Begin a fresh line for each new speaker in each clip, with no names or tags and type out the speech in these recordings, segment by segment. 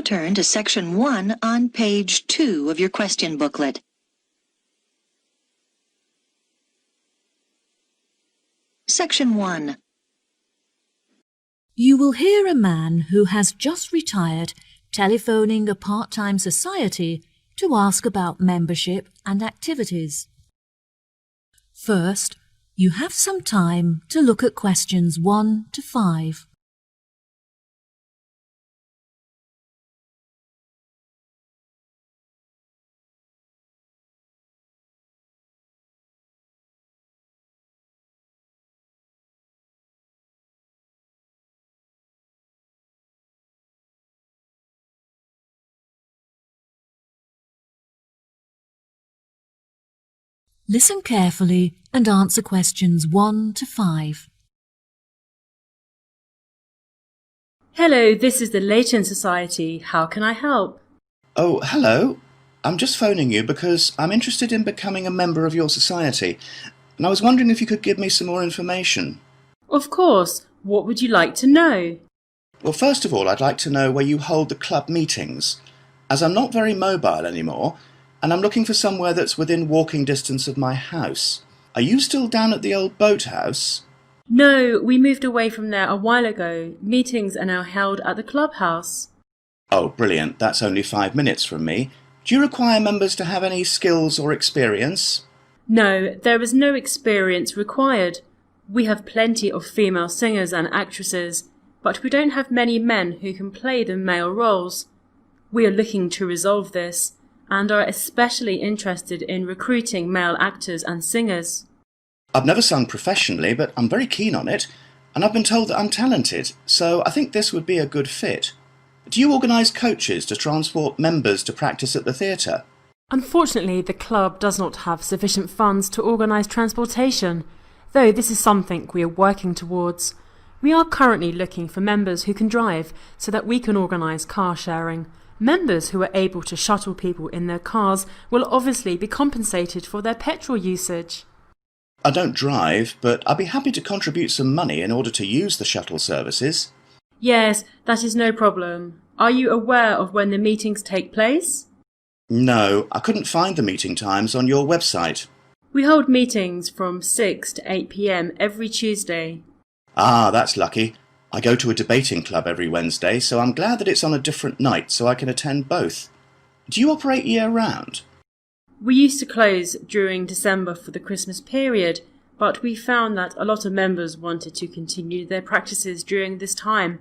now turn to Section 1 on page 2 of your question booklet. Section 1.
You will hear a man who has just retired telephoning a part-time society to ask about membership and activities. First, you have some time to look at questions 1 to 5. Listen carefully and answer questions 1 to 5.
Hello, this is the Luyện Society. How can I help?
Oh, hello. I'm just phoning you because I'm interested in becoming a member of your society, and I was wondering if you could give me some more information.
Of course. What would you like to know?
Well, first of all, I'd like to know where you hold the club meetings, as I'm not very mobile anymore, and I'm looking for somewhere that's within walking distance of my house. Are you still down at the old boathouse?
No, we moved away from there a while ago. Meetings are now held at the clubhouse.
Oh, brilliant. That's only 5 minutes from me. Do you require members to have any skills or experience?
No, there is no experience required. We have plenty of female singers and actresses, but we don't have many men who can play the male roles. We are looking to resolve this, and are especially interested in recruiting male actors and singers.
I've never sung professionally, but I'm very keen on it, and I've been told that I'm talented, so I think this would be a good fit. Do you organise coaches to transport members to practice at the theatre?
Unfortunately, the club does not have sufficient funds to organise transportation, though this is something we are working towards. We are currently looking for members who can drive so that we can organise car sharing. Members who are able to shuttle people in their cars will obviously be compensated for their petrol usage.
I don't drive, but I'd be happy to contribute some money in order to use the shuttle services.
Yes, that is no problem. Are you aware of when the meetings take place?
No, I couldn't find the meeting times on your website.
We hold meetings from 6 to 8 p.m. every Tuesday.
Ah, that's lucky. I go to a debating club every Wednesday, so I'm glad that it's on a different night so I can attend both. Do you operate year-round?
We used to close during December for the Christmas period, but we found that a lot of members wanted to continue their practices during this time.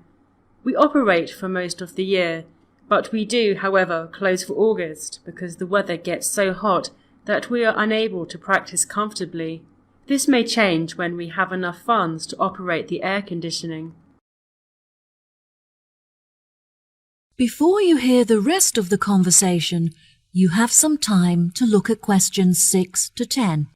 We operate for most of the year, but we do, however, close for August because the weather gets so hot that we are unable to practice comfortably. This may change when we have enough funds to operate the air conditioning.
Before you hear the rest of the conversation, you have some time to look at questions 6 to 10.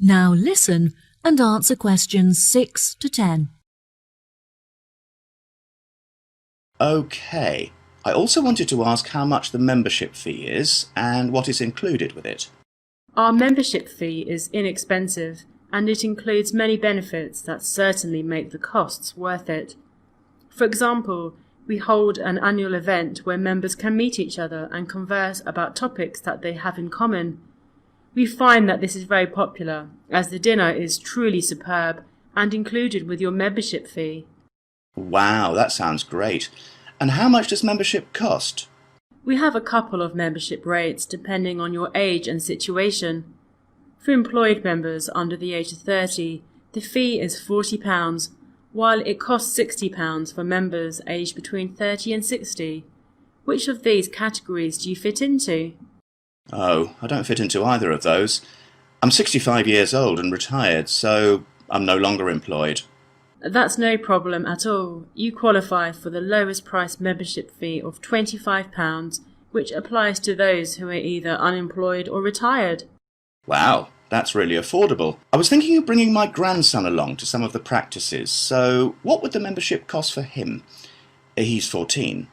Now listen and answer questions 6 to 10.
OK. I also wanted to ask how much the membership fee is and what is included with it.
Our membership fee is inexpensive and it includes many benefits that certainly make the costs worth it. For example, we hold an annual event where members can meet each other and converse about topics that they have in common. We find that this is very popular, as the dinner is truly superb and included with your membership fee.
Wow, that sounds great. And how much does membership cost?
We have a couple of membership rates depending on your age and situation. For employed members under the age of 30, the fee is £40, while it costs £60 for members aged between 30 and 60. Which of these categories do you fit into?
Oh, I don't fit into either of those. I'm 65 years old and retired, so I'm no longer employed.
That's no problem at all. You qualify for the lowest price membership fee of £25, which applies to those who are either unemployed or retired.
Wow, That's really affordable. I was thinking of bringing my grandson along to some of the practices, so what would the membership cost for him? He's 14.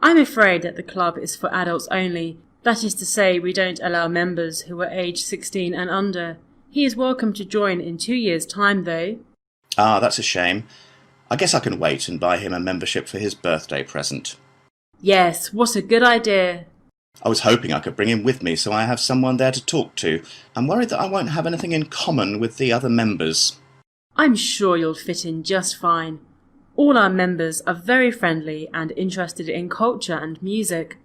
I'm afraid that the club is for adults only. That is to say, we don't allow members who are aged 16 and under. He is welcome to join in 2 years' time, though.
Ah, that's a shame. I guess I can wait and buy him a membership for his birthday present.
Yes, what a good idea.
I was hoping I could bring him with me so I have someone there to talk to. I'm worried that I won't have anything in common with the other members.
I'm sure you'll fit in just fine. All our members are very friendly and interested in culture and music.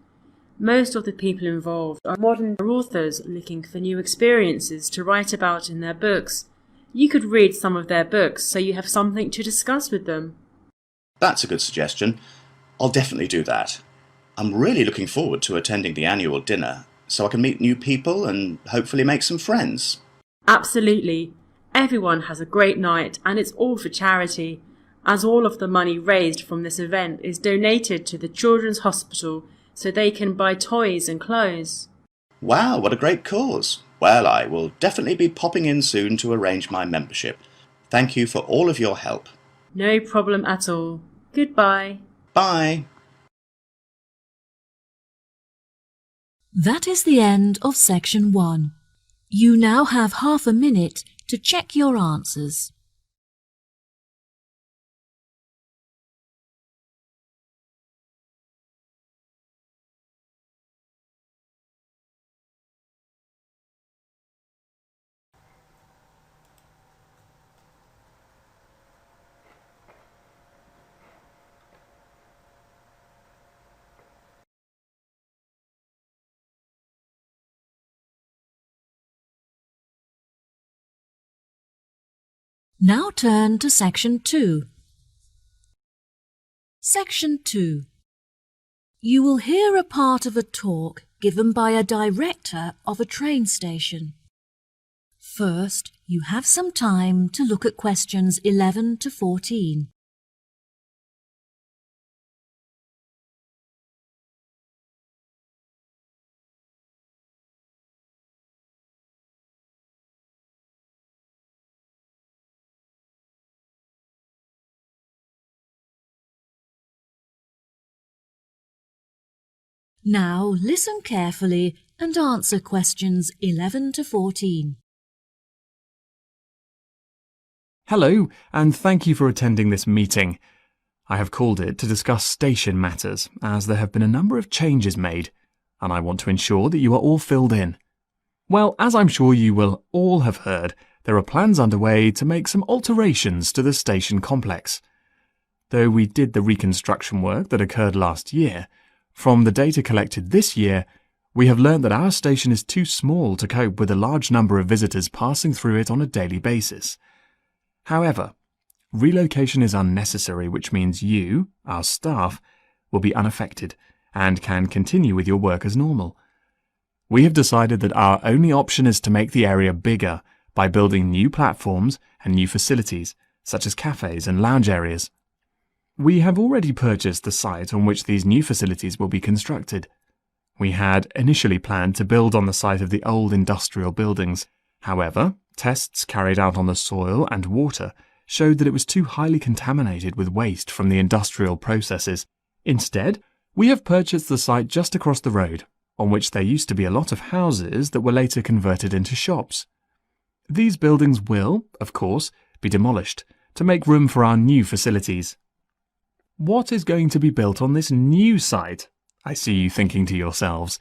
Most of the people involved are modern authors looking for new experiences to write about in their books. You could read some of their books so you have something to discuss with them.
That's a good suggestion. I'll definitely do that. I'm really looking forward to attending the annual dinner so I can meet new people and hopefully make some friends.
Absolutely. Everyone has a great night and it's all for charity, as all of the money raised from this event is donated to the Children's Hospital so they can buy toys and clothes.
Wow, what a great cause. Well, I will definitely be popping in soon to arrange my membership. Thank you for all of your help.
No problem at all. Goodbye.
Bye.
That is the end of section 1. You now have half a minute to check your answers. Now turn to section 2. Section 2. You will hear a part of a talk given by a director of a train station. First, you have some time to look at questions 11 to 14. Now listen carefully and answer questions 11 to 14.
Hello, and thank you for attending this meeting. I have called it to discuss station matters, as there have been a number of changes made, and I want to ensure that you are all filled in. Well, as I'm sure you will all have heard, there are plans underway to make some alterations to the station complex. Though we did the reconstruction work that occurred last year, from the data collected this year, we have learned that our station is too small to cope with a large number of visitors passing through it on a daily basis. However, relocation is unnecessary, which means you, our staff, will be unaffected and can continue with your work as normal. We have decided that our only option is to make the area bigger by building new platforms and new facilities, such as cafes and lounge areas. We have already purchased the site on which these new facilities will be constructed. We had initially planned to build on the site of the old industrial buildings. However, tests carried out on the soil and water showed that it was too highly contaminated with waste from the industrial processes. Instead, we have purchased the site just across the road, on which there used to be a lot of houses that were later converted into shops. These buildings will, of course, be demolished to make room for our new facilities. What is going to be built on this new site? I see you thinking to yourselves.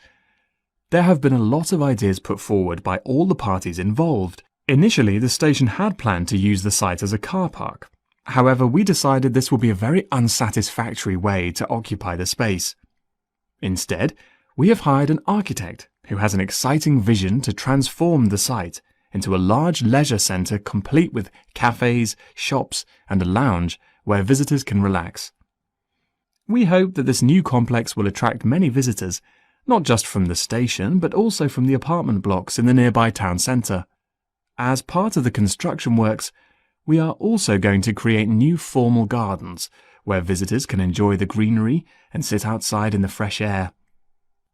There have been a lot of ideas put forward by all the parties involved. Initially, the station had planned to use the site as a car park. However, we decided this would be a very unsatisfactory way to occupy the space. Instead, we have hired an architect who has an exciting vision to transform the site into a large leisure centre complete with cafes, shops, and a lounge where visitors can relax. We hope that this new complex will attract many visitors, not just from the station, but also from the apartment blocks in the nearby town centre. As part of the construction works, we are also going to create new formal gardens where visitors can enjoy the greenery and sit outside in the fresh air.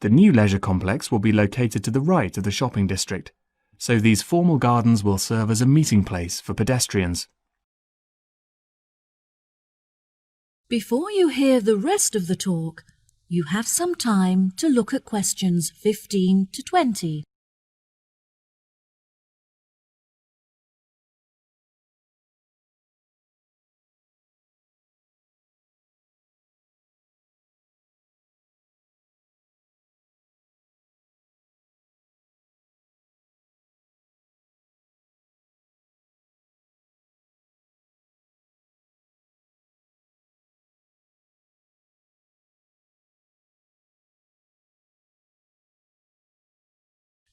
The new leisure complex will be located to the right of the shopping district. so these formal gardens will serve as a meeting place for pedestrians.
Before you hear the rest of the talk, you have some time to look at questions 15 to 20.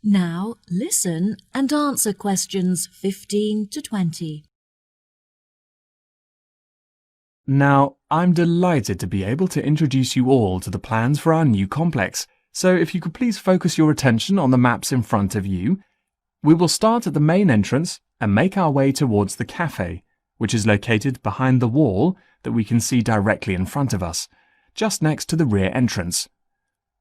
Now listen and answer questions 15 to 20.
Now, I'm delighted to be able to introduce you all to the plans for our new complex, so if you could please focus your attention on the maps in front of you. We will start at the main entrance and make our way towards the cafe, which is located behind the wall that we can see directly in front of us, just next to the rear entrance.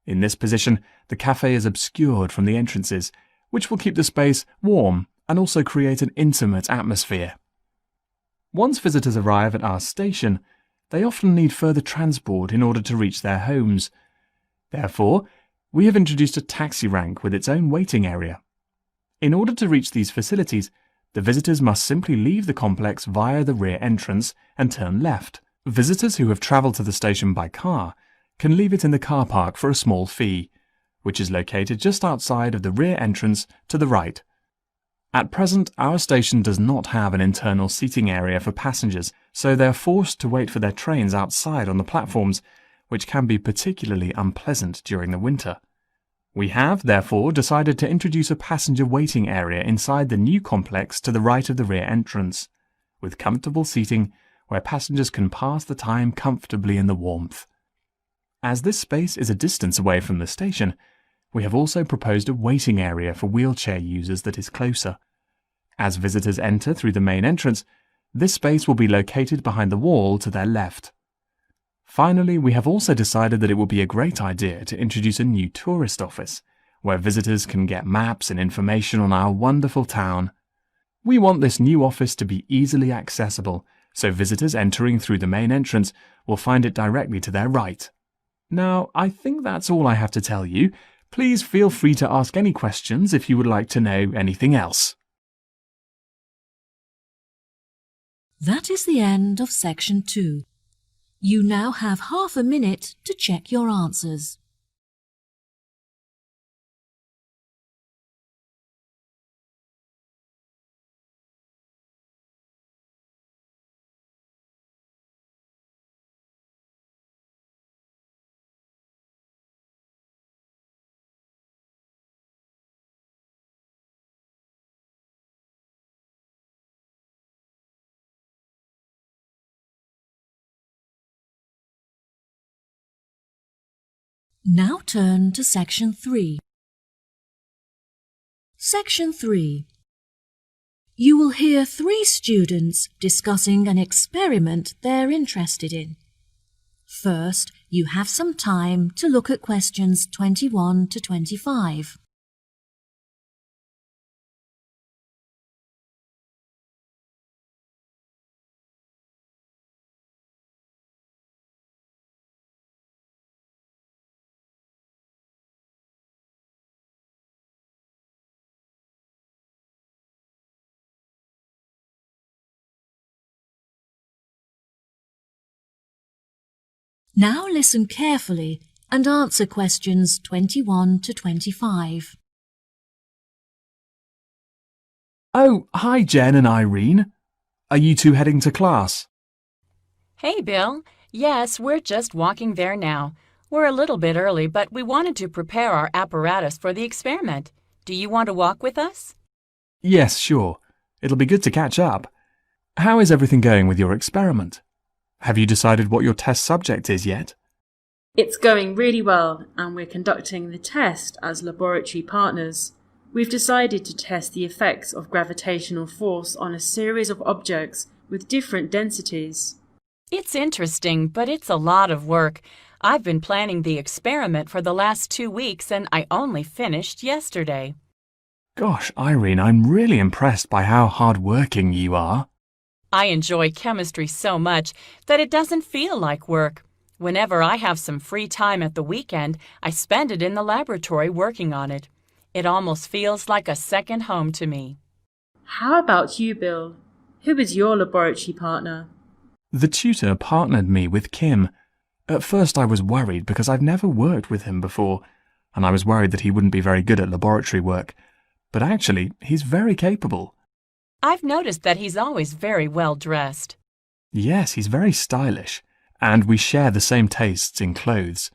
In this position, the cafe is obscured from the entrances, which will keep the space warm and also create an intimate atmosphere. Once visitors arrive at our station, they often need further transport in order to reach their homes. Therefore, we have introduced a taxi rank with its own waiting area. In order to reach these facilities, the visitors must simply leave the complex via the rear entrance and turn left. Visitors who have travelled to the station by car can leave it in the car park for a small fee, which is located just outside of the rear entrance to the right. At present, our station does not have an internal seating area for passengers, so they are forced to wait for their trains outside on the platforms, which can be particularly unpleasant during the winter. We have, therefore, decided to introduce a passenger waiting area inside the new complex to the right of the rear entrance, with comfortable seating where passengers can pass the time comfortably in the warmth. As this space is a distance away from the station, we have also proposed a waiting area for wheelchair users that is closer. As visitors enter through the main entrance, this space will be located behind the wall to their left. Finally, we have also decided that it would be a great idea to introduce a new tourist office, where visitors can get maps and information on our wonderful town. We want this new office to be easily accessible, so visitors entering through the main entrance will find it directly to their right. Now, I think that's all I have to tell you. Please feel free to ask any questions if you would like to know anything else.
That is the end of section 2. You now have half a minute to check your answers. Now turn to section 3. Section 3. You will hear 3 students discussing an experiment they're interested in. First, you have some time to look at questions 21 to 25. Now listen carefully and answer questions 21 to 25.
Oh, hi Jen and Irene. Are you two heading to class?
Hey, Bill. Yes, we're just walking there now. We're a little bit early, but we wanted to prepare our apparatus for the experiment. Do you want to walk with us?
Yes, sure. It'll be good to catch up. How is everything going with your experiment? Have you decided what your test subject is yet?
It's going really well, and we're conducting the test as laboratory partners. We've decided to test the effects of gravitational force on a series of objects with different densities.
It's interesting, but it's a lot of work. I've been planning the experiment for the last 2 weeks, and I only finished yesterday.
Gosh, Irene, I'm really impressed by how hard-working you are.
I enjoy chemistry so much that it doesn't feel like work. Whenever I have some free time at the weekend, I spend it in the laboratory working on it. It almost feels like a second home to me.
How about you, Bill? Who is your laboratory partner?
The tutor partnered me with Kim. At first I was worried because I've never worked with him before, and I was worried that he wouldn't be very good at laboratory work. But actually, he's very capable.
I've noticed that he's always very well dressed.
Yes, he's very stylish, and we share the same tastes in clothes.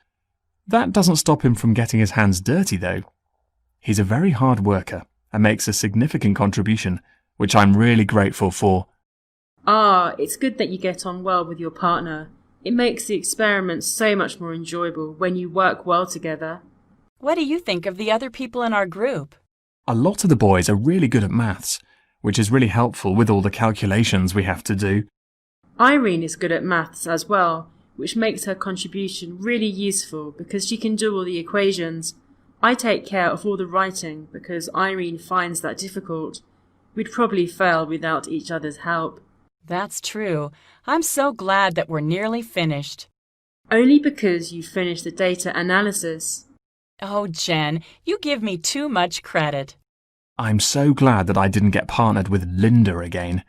That doesn't stop him from getting his hands dirty, though. He's a very hard worker and makes a significant contribution, which I'm really grateful for.
Ah, it's good that you get on well with your partner. It makes the experiments so much more enjoyable when you work well together.
What do you think of the other people in our group?
A lot of the boys are really good at maths, which is really helpful with all the calculations we have to do.
Irene is good at maths as well, which makes her contribution really useful because she can do all the equations. I take care of all the writing because Irene finds that difficult. We'd probably fail without each other's help.
That's true. I'm so glad that we're nearly finished.
Only because you finished the data analysis.
Oh, Jen, you give me too much credit.
I'm so glad that I didn't get partnered with Linda again.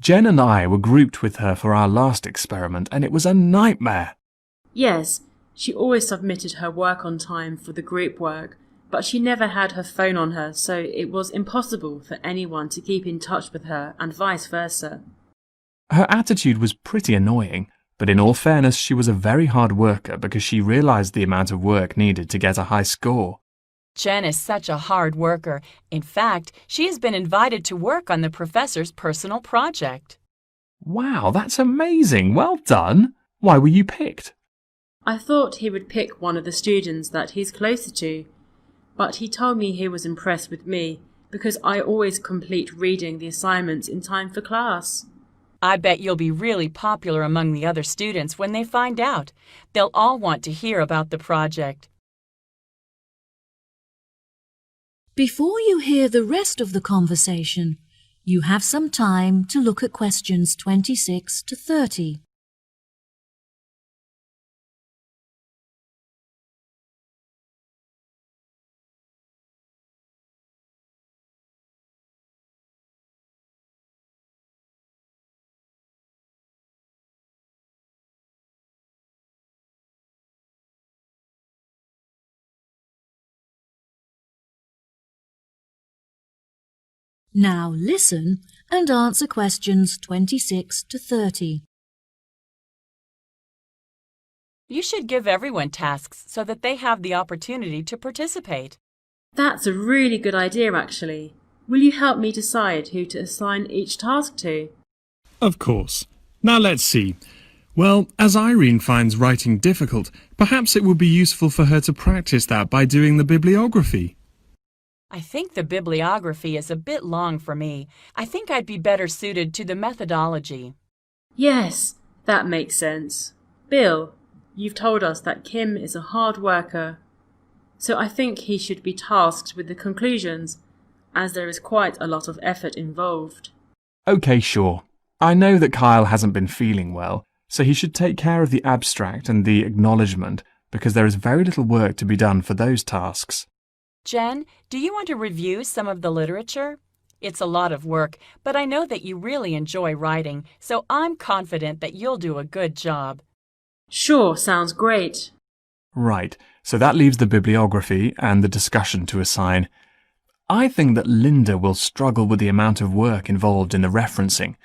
Jen and I were grouped with her for our last experiment, and it was a nightmare.
Yes, she always submitted her work on time for the group work, but she never had her phone on her, so it was impossible for anyone to keep in touch with her and vice versa.
Her attitude was pretty annoying, but in all fairness, she was a very hard worker because she realized the amount of work needed to get a high score.
Jen is such a hard worker. In fact, she has been invited to work on the professor's personal project.
Wow, that's amazing. Well done. Why were you picked?
I thought he would pick one of the students that he's closer to, but he told me he was impressed with me because I always complete reading the assignments in time for class.
I bet you'll be really popular among the other students when they find out. They'll all want to hear about the project.
Before you hear the rest of the conversation, you have some time to look at questions 26 to 30. Now listen and answer questions 26 to 30.
You should give everyone tasks so that they have the opportunity to participate.
That's a really good idea, actually. Will you help me decide who to assign each task to?
Of course. Now let's see. Well, as Irene finds writing difficult, perhaps it would be useful for her to practice that by doing the bibliography.
I think the bibliography is a bit long for me. I think I'd be better suited to the methodology.
Yes, that makes sense. Bill, you've told us that Kim is a hard worker, so I think he should be tasked with the conclusions, as there is quite a lot of effort involved.
Okay, sure. I know that Kyle hasn't been feeling well, so he should take care of the abstract and the acknowledgement because there is very little work to be done for those tasks.
Jen, do you want to review some of the literature? It's a lot of work, but I know that you really enjoy writing, so I'm confident that you'll do a good job.
Sure, sounds great.
Right, so that leaves the bibliography and the discussion to assign. I think that Linda will struggle with the amount of work involved in the referencing,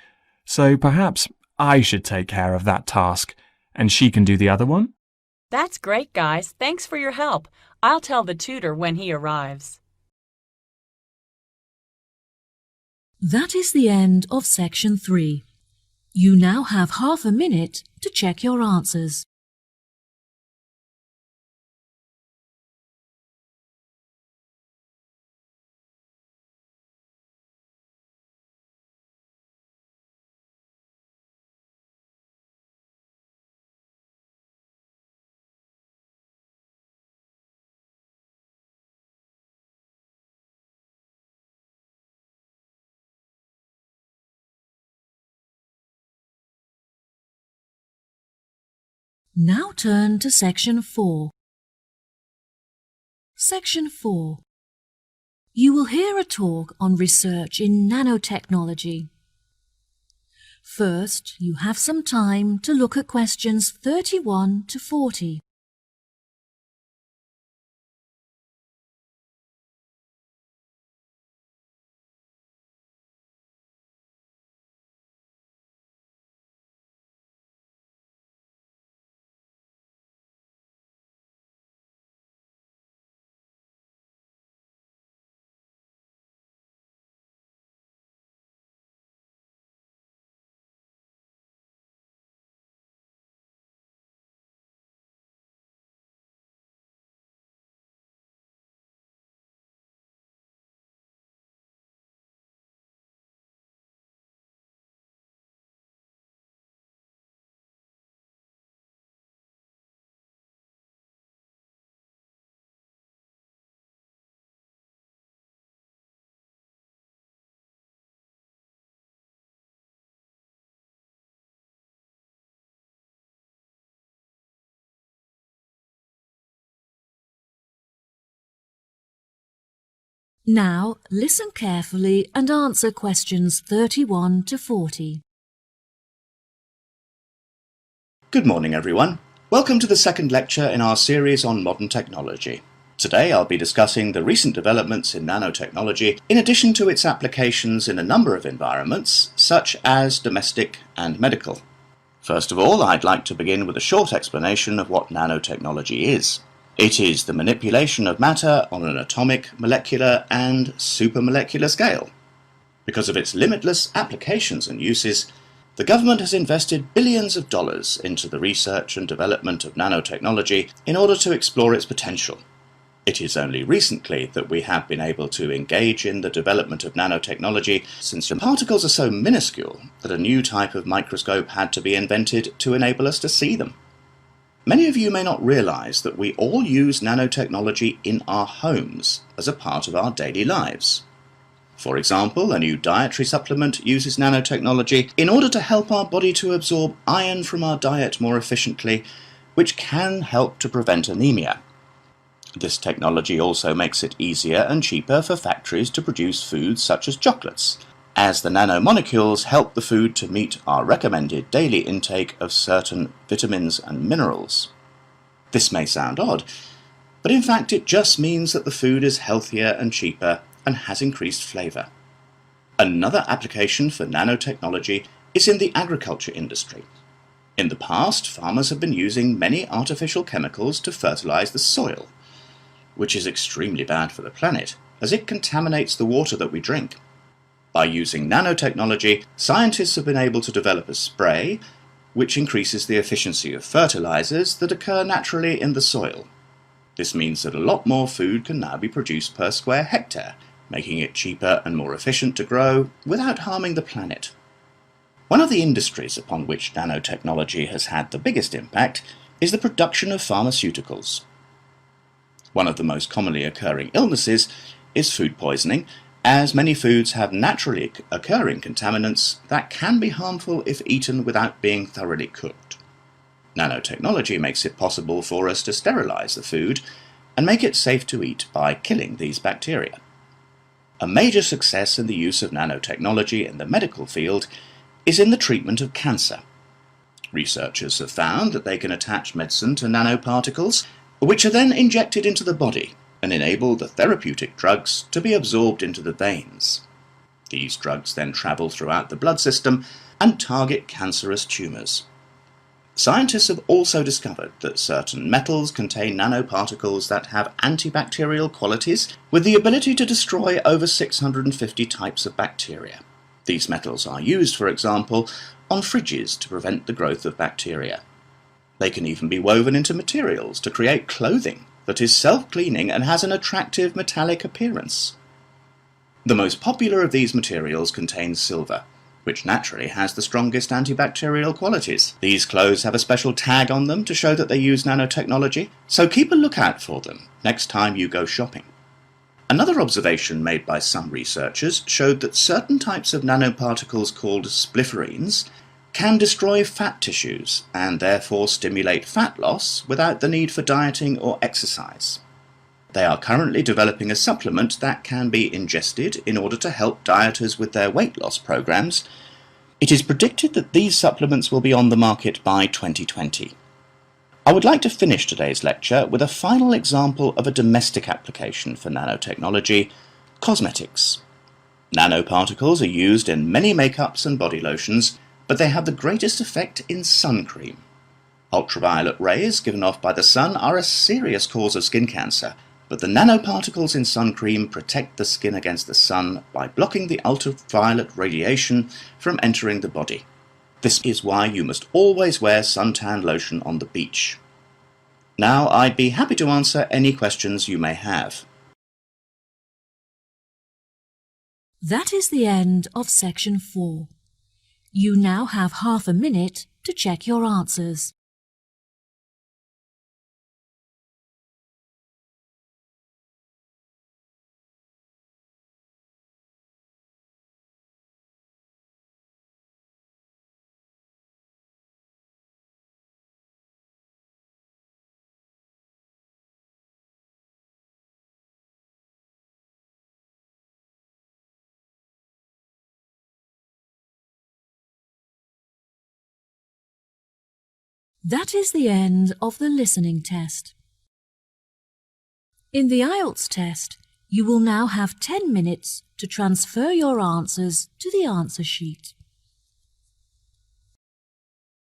so perhaps I should take care of that task, and she can do the other one?
That's great, guys. Thanks for your help. I'll tell the tutor when he arrives.
That is the end of section 3. You now have half a minute to check your answers. Now turn to Section 4. Section 4. You will hear a talk on research in nanotechnology. First, you have some time to look at questions 31 to 40. Now, listen carefully and answer questions 31 to 40.
Good morning, everyone. Welcome to the second lecture in our series on modern technology. Today I'll be discussing the recent developments in nanotechnology in addition to its applications in a number of environments, such as domestic and medical. First of all, I'd like to begin with a short explanation of what nanotechnology is. It is the manipulation of matter on an atomic, molecular, and supramolecular scale. Because of its limitless applications and uses, the government has invested billions of dollars into the research and development of nanotechnology in order to explore its potential. It is only recently that we have been able to engage in the development of nanotechnology, since the particles are so minuscule that a new type of microscope had to be invented to enable us to see them. Many of you may not realize that we all use nanotechnology in our homes as a part of our daily lives. For example, a new dietary supplement uses nanotechnology in order to help our body to absorb iron from our diet more efficiently, which can help to prevent anemia. This technology also makes it easier and cheaper for factories to produce foods such as chocolates, as the nanomolecules help the food to meet our recommended daily intake of certain vitamins and minerals. This may sound odd, but in fact it just means that the food is healthier and cheaper and has increased flavour. Another application for nanotechnology is in the agriculture industry. In the past, farmers have been using many artificial chemicals to fertilise the soil, which is extremely bad for the planet, as it contaminates the water that we drink. By using nanotechnology, scientists have been able to develop a spray which increases the efficiency of fertilizers that occur naturally in the soil. This means that a lot more food can now be produced per square hectare, making it cheaper and more efficient to grow without harming the planet. One of the industries upon which nanotechnology has had the biggest impact is the production of pharmaceuticals. One of the most commonly occurring illnesses is food poisoning, as many foods have naturally occurring contaminants that can be harmful if eaten without being thoroughly cooked. Nanotechnology makes it possible for us to sterilize the food and make it safe to eat by killing these bacteria. A major success in the use of nanotechnology in the medical field is in the treatment of cancer. Researchers have found that they can attach medicine to nanoparticles, which are then injected into the body and enable the therapeutic drugs to be absorbed into the veins. These drugs then travel throughout the blood system and target cancerous tumours. Scientists have also discovered that certain metals contain nanoparticles that have antibacterial qualities with the ability to destroy over 650 types of bacteria. These metals are used, for example, on fridges to prevent the growth of bacteria. They can even be woven into materials to create clothing that is self-cleaning and has an attractive metallic appearance. The most popular of these materials contains silver, which naturally has the strongest antibacterial qualities. These clothes have a special tag on them to show that they use nanotechnology, so keep a lookout for them next time you go shopping. Another observation made by some researchers showed that certain types of nanoparticles called splifferines can destroy fat tissues and therefore stimulate fat loss without the need for dieting or exercise. They are currently developing a supplement that can be ingested in order to help dieters with their weight loss programs. It is predicted that these supplements will be on the market by 2020. I would like to finish today's lecture with a final example of a domestic application for nanotechnology: cosmetics. Nanoparticles are used in many makeups and body lotions, but they have the greatest effect in sun cream. Ultraviolet rays given off by the sun are a serious cause of skin cancer, but the nanoparticles in sun cream protect the skin against the sun by blocking the ultraviolet radiation from entering the body. This is why you must always wear suntan lotion on the beach. Now, I'd be happy to answer any questions you may have.
That is the end of section 4. You now have half a minute to check your answers. That is the end of the listening test. In the IELTS test, you will now have 10 minutes to transfer your answers to the answer sheet.